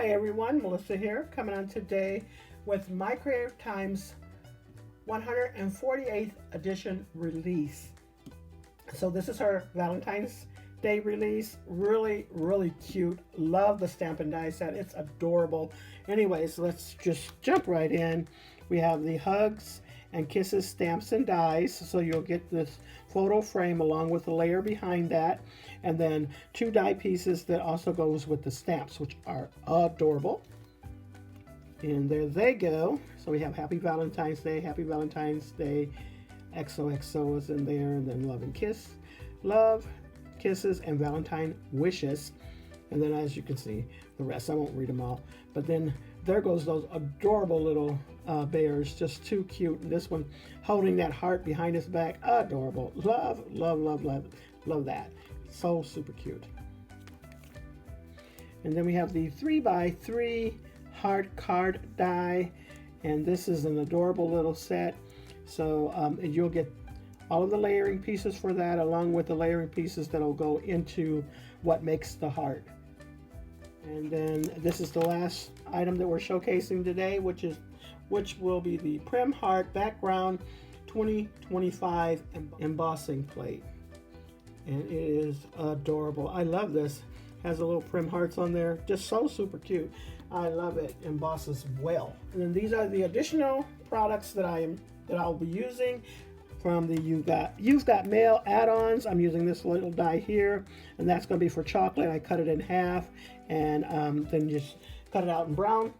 Hi everyone, Melissa here, coming on today with My Creative Times 148th edition release. So this is her Valentine's Day release. Really cute. Love the stamp and die set. It's adorable. Anyways, let's just jump right in. We have the Hugs and Kisses stamps and dies, so you'll get this photo frame along with the layer behind that, and then 2 die pieces that also goes with the stamps, which are adorable. And there they go. So we have Happy Valentine's Day, Happy Valentine's Day, XOXO is in there, and then Love, Kisses, and Valentine Wishes. And then as you can see, the rest, I won't read them all, but then there goes those adorable little bears, just too cute. And this one holding that heart behind his back, adorable. Love that. So super cute. And then we have the 3x3 heart card die, and this is an adorable little set. So you'll get all of the layering pieces for that, along with the layering pieces that'll go into what makes the heart. And then this is the last item that we're showcasing today, which will be the Prim Heart Background 2025 embossing plate. And it is adorable. I love this. Has a little Prim Hearts on there. Just so super cute. I love it. Embosses well. And then these are the additional products that I'll be using from the You've Got Mail add-ons. I'm using this little die here, and that's going to be for chocolate. I cut it in half, and then just cut it out in brown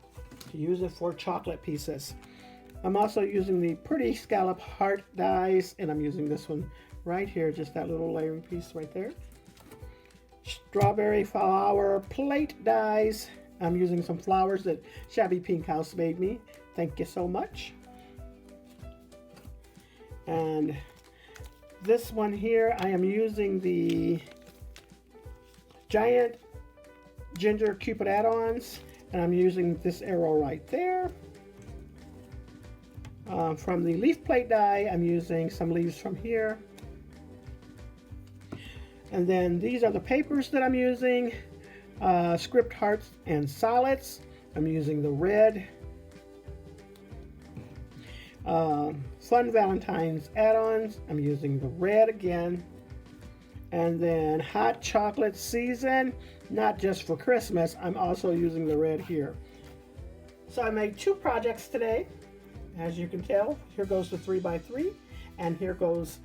to use it for chocolate pieces. I'm also using the Pretty Scallop Heart dies, and I'm using this one right here, just that little layering piece right there. Strawberry Flower Plate dies. I'm using some flowers that Shabby Pink House made me. Thank you so much. And this one here, I am using the Giant Ginger Cupid add-ons, and I'm using this arrow right there. From the leaf plate die, I'm using some leaves from here. And then these are the papers that I'm using. Script Hearts and Solids. I'm using the red. Fun Valentine's add-ons. I'm using the red again. And then Hot Chocolate Season, not just for Christmas, I'm also using the red here. So I made 2 projects today. As you can tell, here goes the 3x3, and here goes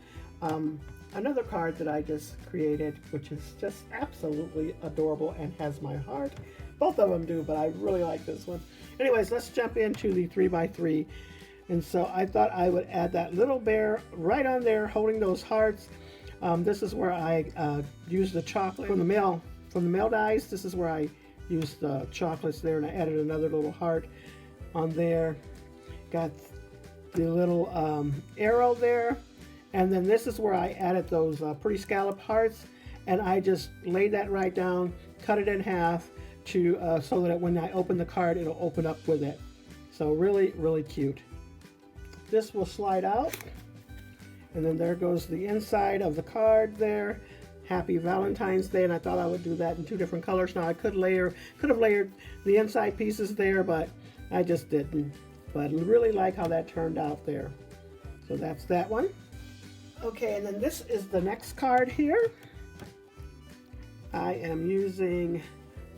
another card that I just created, which is just absolutely adorable and has my heart. Both of them do, but I really like this one. Anyways, let's jump into the 3x3. And so I thought I would add that little bear right on there holding those hearts. This is where I used the chocolate from the mail dies. This is where I used the chocolates there, and I added another little heart on there. Got the little arrow there. And then this is where I added those Pretty Scallop Hearts, and I just laid that right down, cut it in half to so that when I open the card, it'll open up with it. So really cute. This will slide out, and then there goes the inside of the card there. Happy Valentine's Day, and I thought I would do that in 2 different colors. Now I could have layered the inside pieces there, but I just didn't. But I really like how that turned out there. So that's that one. Okay, and then this is the next card here. I am using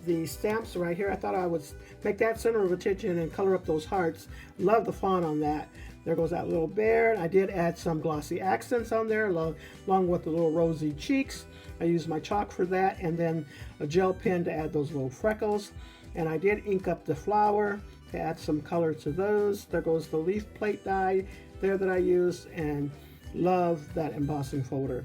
the stamps right here. I thought I would make that center of attention and color up those hearts. Love the font on that. There goes that little bear. And I did add some glossy accents on there along with the little rosy cheeks. I used my chalk for that, and then a gel pen to add those little freckles. And I did ink up the flower to add some color to those. There goes the leaf plate die there that I used, and love that embossing folder.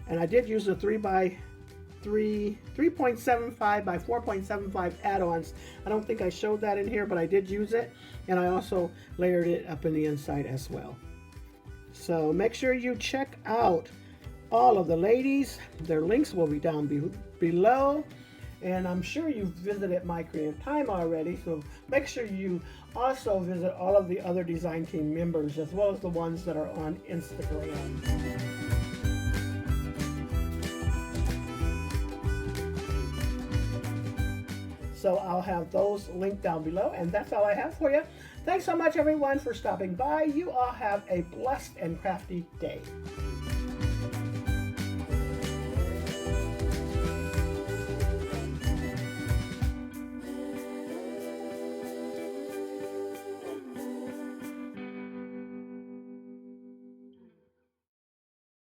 And I did use the 3.75 by 4.75 add-ons. I don't think I showed that in here, but I did use it, and I also layered it up in the inside as well. So make sure you check out all of the ladies. Their links will be down below, and I'm sure you've visited My Creative Time already, so make sure you also visit all of the other design team members, as well as the ones that are on Instagram. So I'll have those linked down below, and that's all I have for you. Thanks so much, everyone, for stopping by. You all have a blessed and crafty day.